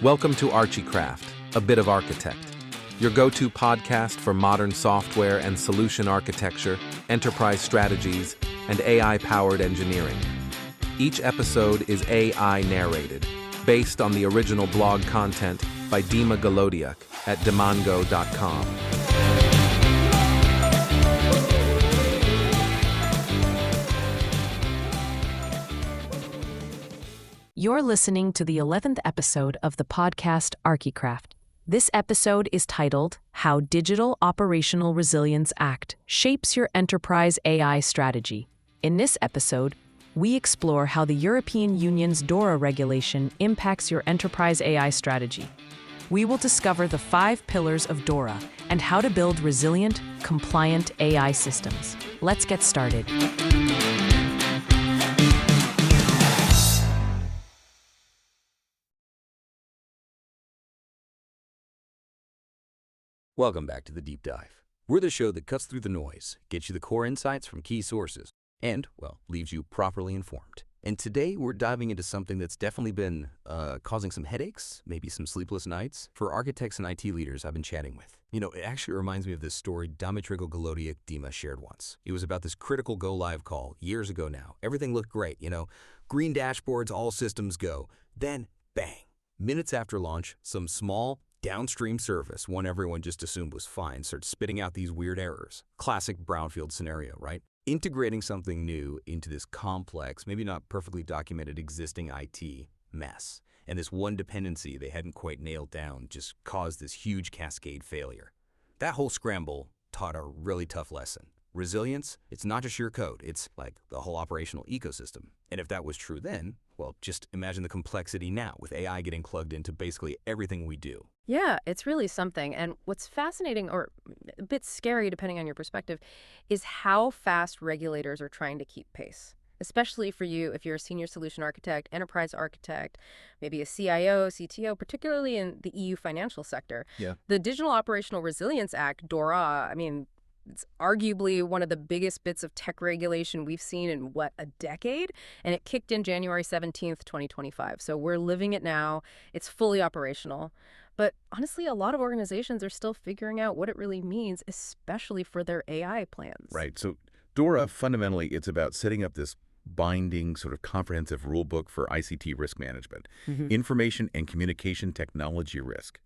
Welcome to Archicraft, a bit of architect, your go-to podcast for modern software and solution architecture, enterprise strategies, and AI-powered engineering. Each episode is AI narrated, based on the original blog content by Dmytro at Dmytro.com. You're listening to the 11th episode of the podcast Archicraft. This episode is titled, How Digital Operational Resilience Act Shapes Your Enterprise AI Strategy. In this episode, we explore how the European Union's DORA regulation impacts your enterprise AI strategy. We will discover the 5 pillars of DORA and how to build resilient, compliant AI systems. Let's get started. Welcome back to The Deep Dive. We're the show that cuts through the noise, gets you the core insights from key sources, and, well, leaves you properly informed. And today we're diving into something that's definitely been causing some headaches, maybe some sleepless nights, for architects and IT leaders I've been chatting with. It actually reminds me of this story Dmytro Dima shared once. It was about this critical go-live call years ago now. Everything looked great, green dashboards, all systems go. Then, bang. Minutes after launch, some small, downstream service, one everyone just assumed was fine, starts spitting out these weird errors. Classic brownfield scenario, right? Integrating something new into this complex, maybe not perfectly documented existing IT mess. And this one dependency they hadn't quite nailed down just caused this huge cascade failure. That whole scramble taught a really tough lesson. Resilience, it's not just your code, it's like the whole operational ecosystem. And if that was true then, well, just imagine the complexity now with AI getting plugged into basically everything we do. Yeah, it's really something. And what's fascinating, or a bit scary depending on your perspective, is how fast regulators are trying to keep pace. Especially for you if you're a senior solution architect, enterprise architect, maybe a CIO, CTO, particularly in the EU financial sector. Yeah. The Digital Operational Resilience Act, DORA, it's arguably one of the biggest bits of tech regulation we've seen in, a decade? And it kicked in January 17th, 2025. So we're living it now. It's fully operational. But honestly, a lot of organizations are still figuring out what it really means, especially for their AI plans. Right. So DORA, fundamentally, it's about setting up this binding sort of comprehensive rule book for ICT risk management, information and communication technology risk.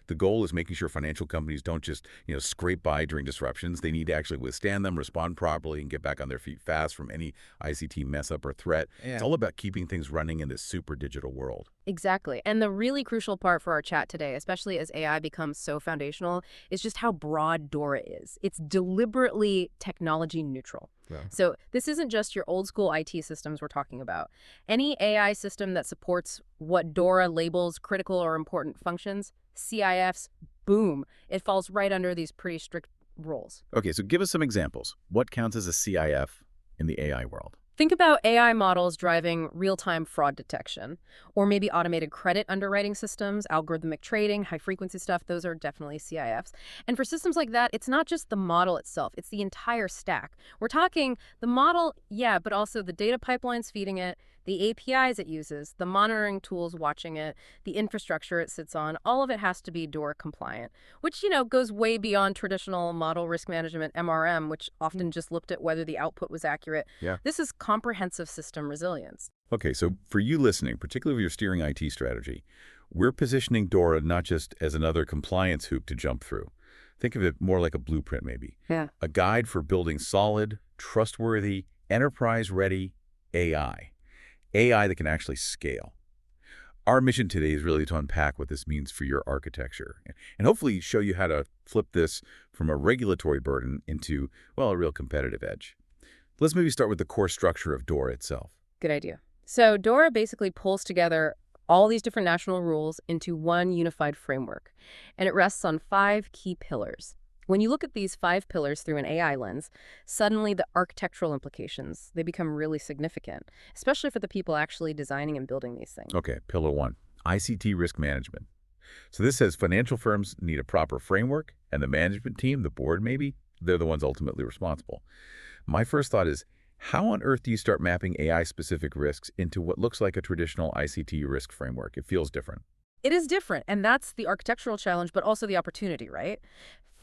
The goal is making sure financial companies don't just, scrape by during disruptions. They need to actually withstand them, respond properly, and get back on their feet fast from any ICT mess up or threat. Yeah. It's all about keeping things running in this super digital world. Exactly. And the really crucial part for our chat today, especially as AI becomes so foundational, is just how broad DORA is. It's deliberately technology neutral. Yeah. So this isn't just your old school IT systems we're talking about. Any AI system that supports what DORA labels critical or important functions, CIFs, boom, it falls right under these pretty strict rules. Okay, so give us some examples. What counts as a CIF in the AI world? Think about AI models driving real-time fraud detection, or maybe automated credit underwriting systems, algorithmic trading, high-frequency stuff. Those are definitely CIFs. And for systems like that, it's not just the model itself. It's the entire stack. We're talking the model, yeah, but also the data pipelines feeding it, the APIs it uses, the monitoring tools watching it, the infrastructure it sits on. All of it has to be DORA compliant, which, goes way beyond traditional model risk management, MRM, which often just looked at whether the output was accurate. Yeah. This is comprehensive system resilience. Okay, so for you listening, particularly if you're steering IT strategy, we're positioning DORA not just as another compliance hoop to jump through. Think of it more like a blueprint, maybe. Yeah. A guide for building solid, trustworthy, enterprise-ready AI. AI that can actually scale. Our mission today is really to unpack what this means for your architecture and hopefully show you how to flip this from a regulatory burden into, a real competitive edge. Let's maybe start with the core structure of DORA itself. Good idea. So DORA basically pulls together all these different national rules into one unified framework, and it rests on 5 key pillars. When you look at these 5 pillars through an AI lens, suddenly the architectural implications, they become really significant, especially for the people actually designing and building these things. Okay, pillar 1, ICT risk management. So this says financial firms need a proper framework, and the management team, the board maybe, they're the ones ultimately responsible. My first thought is, how on earth do you start mapping AI-specific risks into what looks like a traditional ICT risk framework? It feels different. It is different, and that's the architectural challenge, but also the opportunity, right?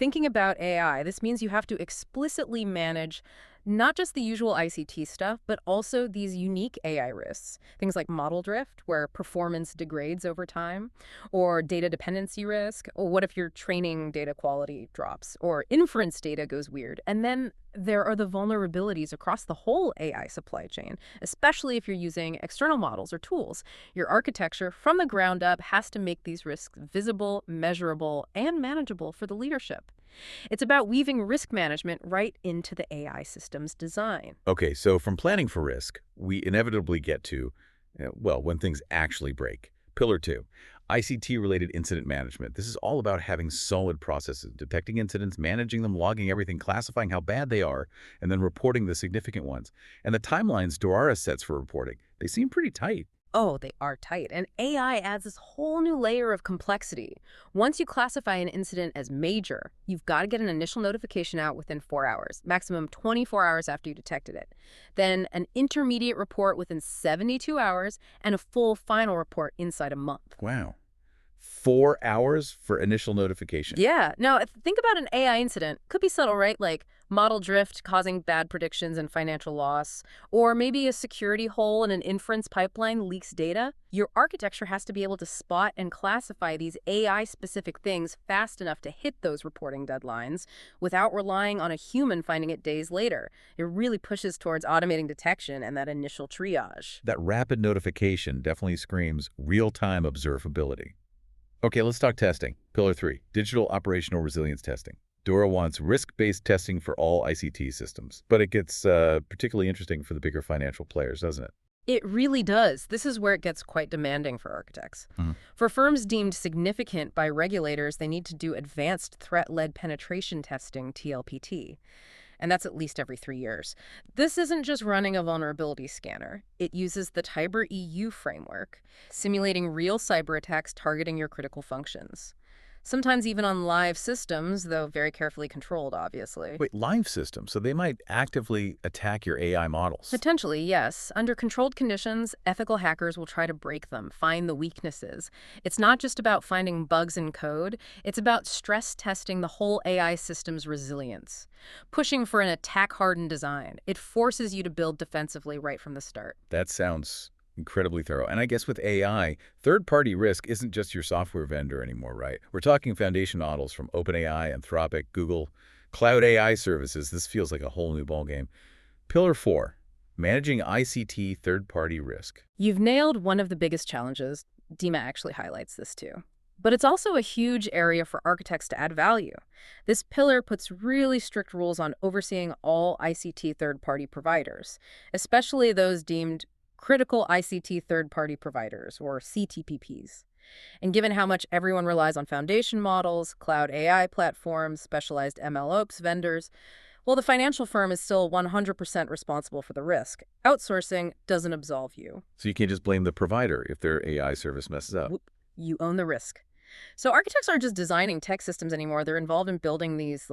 Thinking about AI, this means you have to explicitly manage not just the usual ICT stuff, but also these unique AI risks. Things like model drift, where performance degrades over time, or data dependency risk, or what if your training data quality drops, or inference data goes weird. And then there are the vulnerabilities across the whole AI supply chain, especially if you're using external models or tools. Your architecture from the ground up has to make these risks visible, measurable, and manageable for the leadership. It's about weaving risk management right into the AI system's design. Okay, so from planning for risk, we inevitably get to, well, when things actually break. Pillar 2, ICT-related incident management. This is all about having solid processes, detecting incidents, managing them, logging everything, classifying how bad they are, and then reporting the significant ones. And the timelines DORA sets for reporting, they seem pretty tight. Oh, they are tight. And AI adds this whole new layer of complexity. Once you classify an incident as major, you've got to get an initial notification out within 4 hours, maximum 24 hours after you detected it. Then an intermediate report within 72 hours, and a full final report inside a month. Wow. 4 hours for initial notification. Yeah. Now, think about an AI incident. Could be subtle, right? Like model drift causing bad predictions and financial loss, or maybe a security hole in an inference pipeline leaks data. Your architecture has to be able to spot and classify these AI-specific things fast enough to hit those reporting deadlines without relying on a human finding it days later. It really pushes towards automating detection and that initial triage. That rapid notification definitely screams real-time observability. Okay, let's talk testing. Pillar 3, digital operational resilience testing. DORA wants risk-based testing for all ICT systems, but it gets particularly interesting for the bigger financial players, doesn't it? It really does. This is where it gets quite demanding for architects. For firms deemed significant by regulators, they need to do advanced threat-led penetration testing, TLPT. And that's at least every 3 years. This isn't just running a vulnerability scanner. It uses the Tiber EU framework, simulating real cyber attacks targeting your critical functions. Sometimes even on live systems, though very carefully controlled, obviously. Wait, live systems, so they might actively attack your AI models. Potentially, yes. Under controlled conditions, ethical hackers will try to break them, find the weaknesses. It's not just about finding bugs in code. It's about stress testing the whole AI system's resilience, pushing for an attack-hardened design. It forces you to build defensively right from the start. That sounds incredibly thorough. And I guess with AI, third-party risk isn't just your software vendor anymore, right? We're talking foundation models from OpenAI, Anthropic, Google, cloud AI services. This feels like a whole new ballgame. Pillar 4, managing ICT third-party risk. You've nailed one of the biggest challenges. Dima actually highlights this too. But it's also a huge area for architects to add value. This pillar puts really strict rules on overseeing all ICT third-party providers, especially those deemed critical ICT third-party providers, or CTPPs. And given how much everyone relies on foundation models, cloud AI platforms, specialized MLOps vendors, well, the financial firm is still 100% responsible for the risk. Outsourcing doesn't absolve you. So you can't just blame the provider if their AI service messes up. You own the risk. So architects aren't just designing tech systems anymore. They're involved in building these,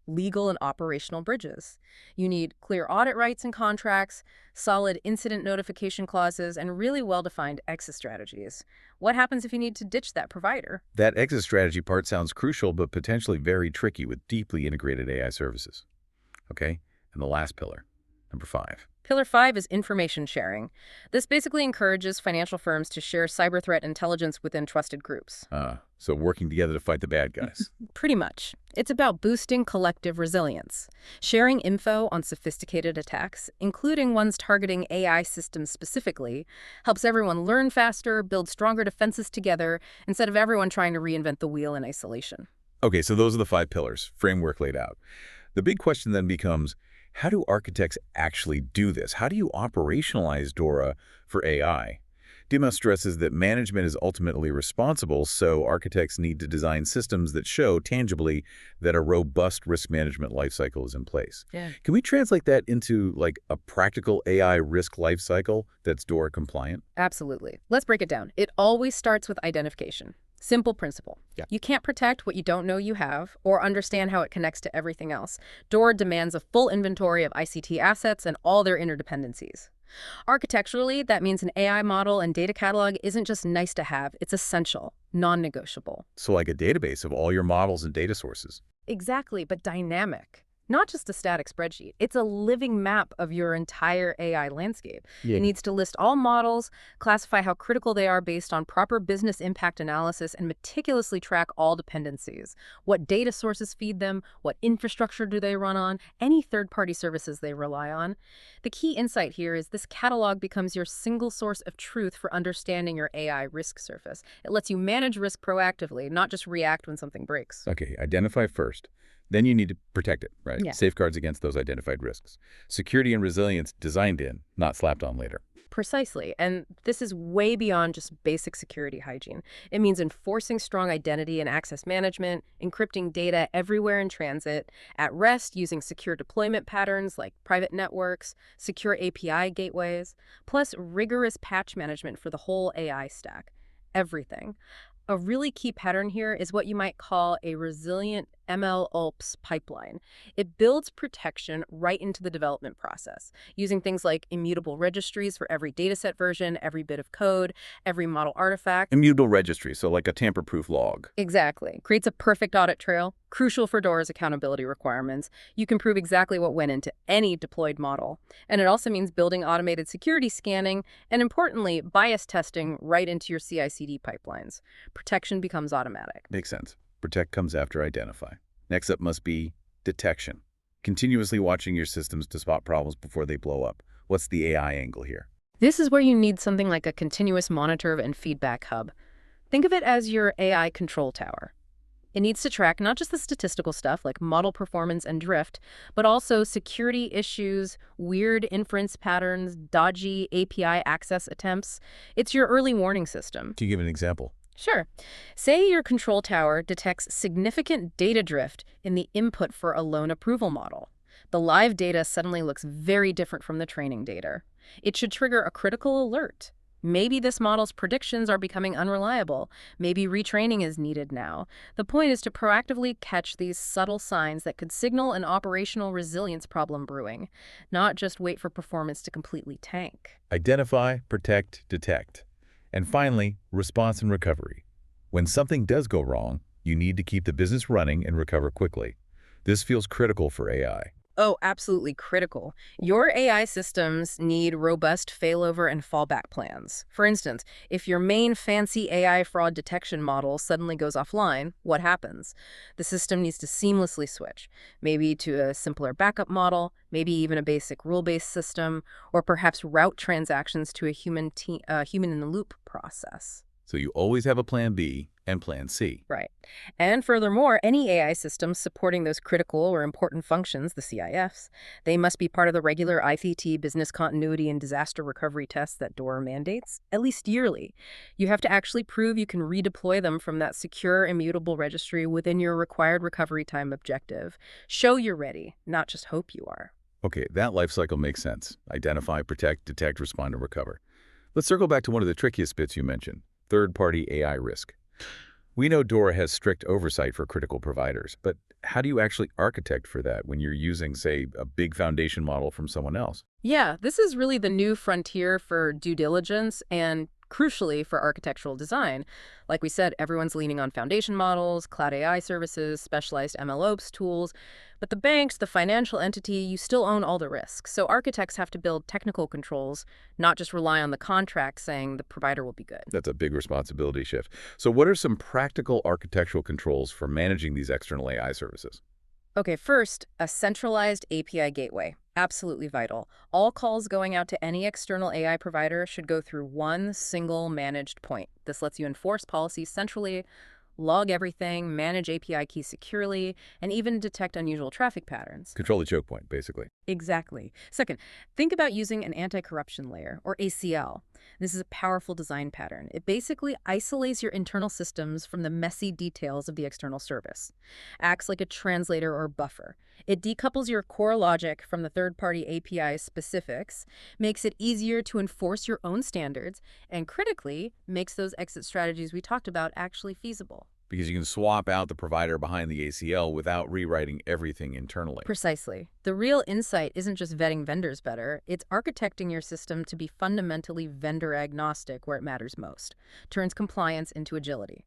legal and operational bridges. You need clear audit rights and contracts, solid incident notification clauses, and really well-defined exit strategies. What happens if you need to ditch that provider? That exit strategy part sounds crucial, but potentially very tricky with deeply integrated AI services. Okay, and the last pillar, number 5. Pillar 5 is information sharing. This basically encourages financial firms to share cyber threat intelligence within trusted groups. So working together to fight the bad guys. Pretty much. It's about boosting collective resilience. Sharing info on sophisticated attacks, including ones targeting AI systems specifically, helps everyone learn faster, build stronger defenses together, instead of everyone trying to reinvent the wheel in isolation. Okay, so those are the 5 pillars, framework laid out. The big question then becomes, how do architects actually do this? How do you operationalize DORA for AI? Dima stresses that management is ultimately responsible, so architects need to design systems that show tangibly that a robust risk management lifecycle is in place. Yeah. Can we translate that into a practical AI risk lifecycle that's DORA compliant? Absolutely. Let's break it down. It always starts with identification. Simple principle. Yeah. You can't protect what you don't know you have or understand how it connects to everything else. DORA demands a full inventory of ICT assets and all their interdependencies. Architecturally, that means an AI model and data catalog isn't just nice to have, it's essential, non-negotiable. So like a database of all your models and data sources. Exactly, but dynamic. Not just a static spreadsheet. It's a living map of your entire AI landscape. Yeah. It needs to list all models, classify how critical they are based on proper business impact analysis, and meticulously track all dependencies. What data sources feed them, what infrastructure do they run on, any third-party services they rely on. The key insight here is this catalog becomes your single source of truth for understanding your AI risk surface. It lets you manage risk proactively, not just react when something breaks. Okay, identify first. Then you need to protect it, right? Yeah. Safeguards against those identified risks. Security and resilience designed in, not slapped on later. Precisely. And this is way beyond just basic security hygiene. It means enforcing strong identity and access management, encrypting data everywhere in transit, at rest using secure deployment patterns like private networks, secure API gateways, plus rigorous patch management for the whole AI stack. Everything. A really key pattern here is what you might call a resilient MLOps pipeline. It builds protection right into the development process, using things like immutable registries for every dataset version, every bit of code, every model artifact. Immutable registry, so like a tamper-proof log. Exactly. Creates a perfect audit trail, crucial for DORA's accountability requirements. You can prove exactly what went into any deployed model. And it also means building automated security scanning and, importantly, bias testing right into your CI/CD pipelines. Protection becomes automatic. Makes sense. Protect comes after identify. Next up must be detection. Continuously watching your systems to spot problems before they blow up. What's the AI angle here? This is where you need something like a continuous monitor and feedback hub. Think of it as your AI control tower. It needs to track not just the statistical stuff like model performance and drift, but also security issues, weird inference patterns, dodgy API access attempts. It's your early warning system. Can you give an example? Sure. Say your control tower detects significant data drift in the input for a loan approval model. The live data suddenly looks very different from the training data. It should trigger a critical alert. Maybe this model's predictions are becoming unreliable. Maybe retraining is needed now. The point is to proactively catch these subtle signs that could signal an operational resilience problem brewing, not just wait for performance to completely tank. Identify, protect, detect. And finally, response and recovery. When something does go wrong, you need to keep the business running and recover quickly. This feels critical for AI. Oh, absolutely critical. Your AI systems need robust failover and fallback plans. For instance, if your main fancy AI fraud detection model suddenly goes offline, what happens? The system needs to seamlessly switch, maybe to a simpler backup model, maybe even a basic rule-based system, or perhaps route transactions to a human-in-the-loop process. So you always have a plan B and plan C. Right. And furthermore, any AI systems supporting those critical or important functions, the CIFs, they must be part of the regular ICT business continuity and disaster recovery tests that DORA mandates, at least yearly. You have to actually prove you can redeploy them from that secure, immutable registry within your required recovery time objective. Show you're ready, not just hope you are. Okay, that life cycle makes sense. Identify, protect, detect, respond, and recover. Let's circle back to one of the trickiest bits you mentioned, third-party AI risk. We know DORA has strict oversight for critical providers, but how do you actually architect for that when you're using, say, a big foundation model from someone else? Yeah, this is really the new frontier for due diligence and crucially for architectural design. Like we said, everyone's leaning on foundation models, cloud AI services, specialized MLOps tools. But the banks, the financial entity, you still own all the risks. So architects have to build technical controls, not just rely on the contract saying the provider will be good. That's a big responsibility shift. So what are some practical architectural controls for managing these external AI services? Okay, first, a centralized API gateway. Absolutely vital. All calls going out to any external AI provider should go through one single managed point. This lets you enforce policies centrally, log everything, manage API keys securely, and even detect unusual traffic patterns. Control the choke point, basically. Exactly. Second, think about using an anti-corruption layer, or ACL. This is a powerful design pattern. It basically isolates your internal systems from the messy details of the external service. Acts like a translator or buffer. It decouples your core logic from the third-party API specifics, makes it easier to enforce your own standards, and critically, makes those exit strategies we talked about actually feasible. because you can swap out the provider behind the ACL without rewriting everything internally. Precisely. The real insight isn't just vetting vendors better, it's architecting your system to be fundamentally vendor agnostic where it matters most. Turns compliance into agility.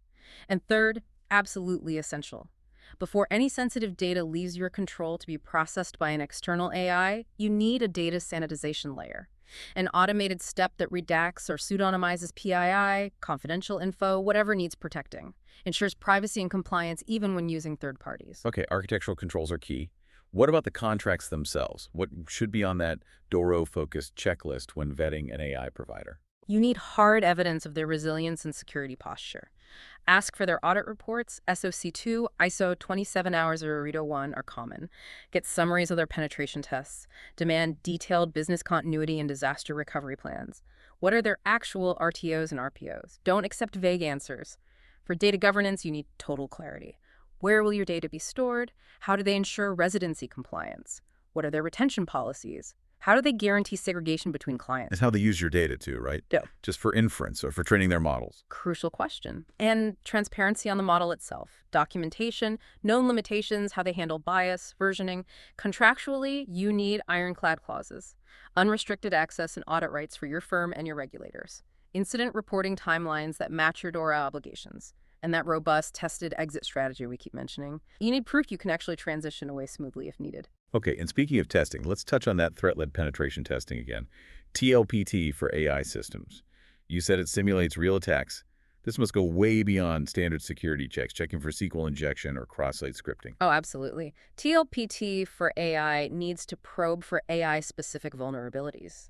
And third, absolutely essential. Before any sensitive data leaves your control to be processed by an external AI, you need a data sanitization layer. An automated step that redacts or pseudonymizes PII, confidential info, whatever needs protecting. Ensures privacy and compliance even when using third parties. Okay, architectural controls are key. What about the contracts themselves? What should be on that DORA-focused checklist when vetting an AI provider? You need hard evidence of their resilience and security posture. Ask for their audit reports. SOC2, ISO 27 hours, or Arito 1 are common. Get summaries of their penetration tests. Demand detailed business continuity and disaster recovery plans. What are their actual RTOs and RPOs? Don't accept vague answers. For data governance, you need total clarity. Where will your data be stored? How do they ensure residency compliance? What are their retention policies? How do they guarantee segregation between clients? That's how they use your data too, right? Yeah. Just for inference or for training their models. Crucial question. And transparency on the model itself. Documentation, known limitations, how they handle bias, versioning. Contractually, you need ironclad clauses. Unrestricted access and audit rights for your firm and your regulators. Incident reporting timelines that match your DORA obligations. And that robust, tested exit strategy we keep mentioning. You need proof you can actually transition away smoothly if needed. Okay, and speaking of testing, let's touch on that threat-led penetration testing again. TLPT for AI systems. You said it simulates real attacks. This must go way beyond standard security checks, checking for SQL injection or cross-site scripting. Oh, absolutely. TLPT for AI needs to probe for AI-specific vulnerabilities.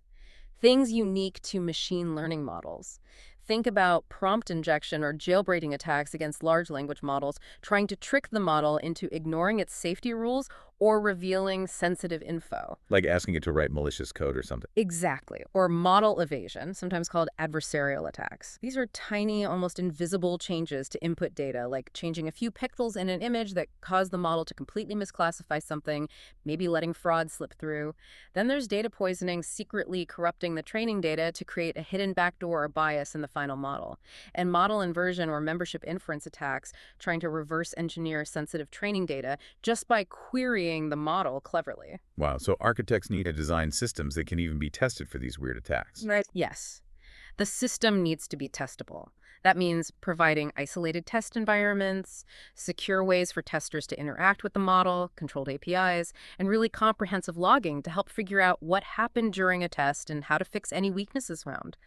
Things unique to machine learning models. Think about prompt injection or jailbreaking attacks against large language models, trying to trick the model into ignoring its safety rules or revealing sensitive info. Like asking it to write malicious code or something. Exactly. Or model evasion, sometimes called adversarial attacks. These are tiny, almost invisible changes to input data, like changing a few pixels in an image that cause the model to completely misclassify something, maybe letting fraud slip through. Then there's data poisoning, secretly corrupting the training data to create a hidden backdoor or bias in the final model. And model inversion or membership inference attacks, trying to reverse engineer sensitive training data just by querying the model cleverly. Wow, so architects need to design systems that can even be tested for these weird attacks. Right. Yes. The system needs to be testable. That means providing isolated test environments, secure ways for testers to interact with the model, controlled APIs, and really comprehensive logging to help figure out what happened during a test and how to fix any weaknesses found.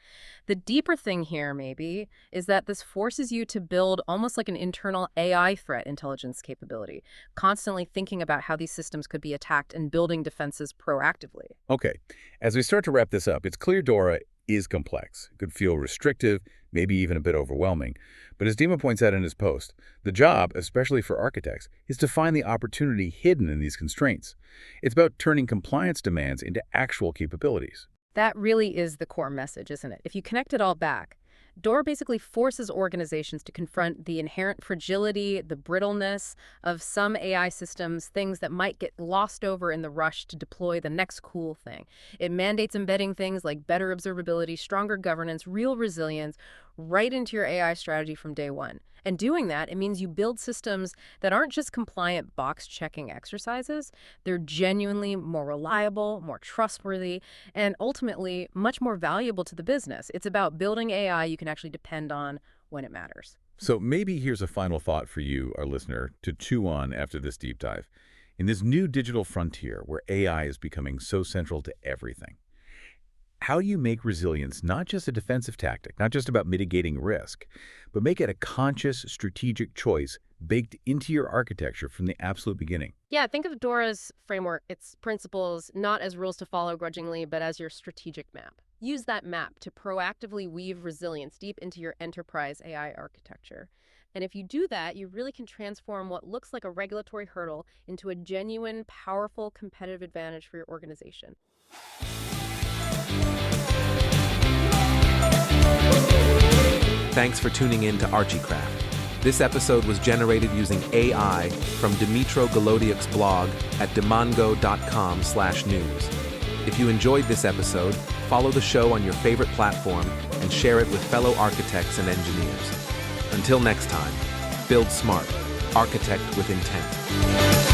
The deeper thing here, maybe, is that this forces you to build almost like an internal AI threat intelligence capability, constantly thinking about how these systems could be attacked and building defenses proactively. Okay, as we start to wrap this up, it's clear DORA is complex. It could feel restrictive, maybe even a bit overwhelming. But as Dima points out in his post, the job, especially for architects, is to find the opportunity hidden in these constraints. It's about turning compliance demands into actual capabilities. That really is the core message, isn't it? If you connect it all back, DORA basically forces organizations to confront the inherent fragility, the brittleness of some AI systems, things that might get glossed over in the rush to deploy the next cool thing. It mandates embedding things like better observability, stronger governance, real resilience, right into your AI strategy from day one. And doing that, it means you build systems that aren't just compliant box-checking exercises. They're genuinely more reliable, more trustworthy, and ultimately much more valuable to the business. It's about building AI you can actually depend on when it matters. So maybe here's a final thought for you, our listener, to chew on after this deep dive. In this new digital frontier where AI is becoming so central to everything, how do you make resilience not just a defensive tactic, not just about mitigating risk, but make it a conscious, strategic choice baked into your architecture from the absolute beginning? Yeah, think of DORA's framework, its principles, not as rules to follow grudgingly, but as your strategic map. Use that map to proactively weave resilience deep into your enterprise AI architecture. And if you do that, you really can transform what looks like a regulatory hurdle into a genuine, powerful competitive advantage for your organization. Thanks for tuning in to Archicraft. This episode was generated using AI from Dmytro Golodiuk's blog at demongo.com/news. If you enjoyed this episode, follow the show on your favorite platform and share it with fellow architects and engineers. Until next time, Build smart. Architect with intent.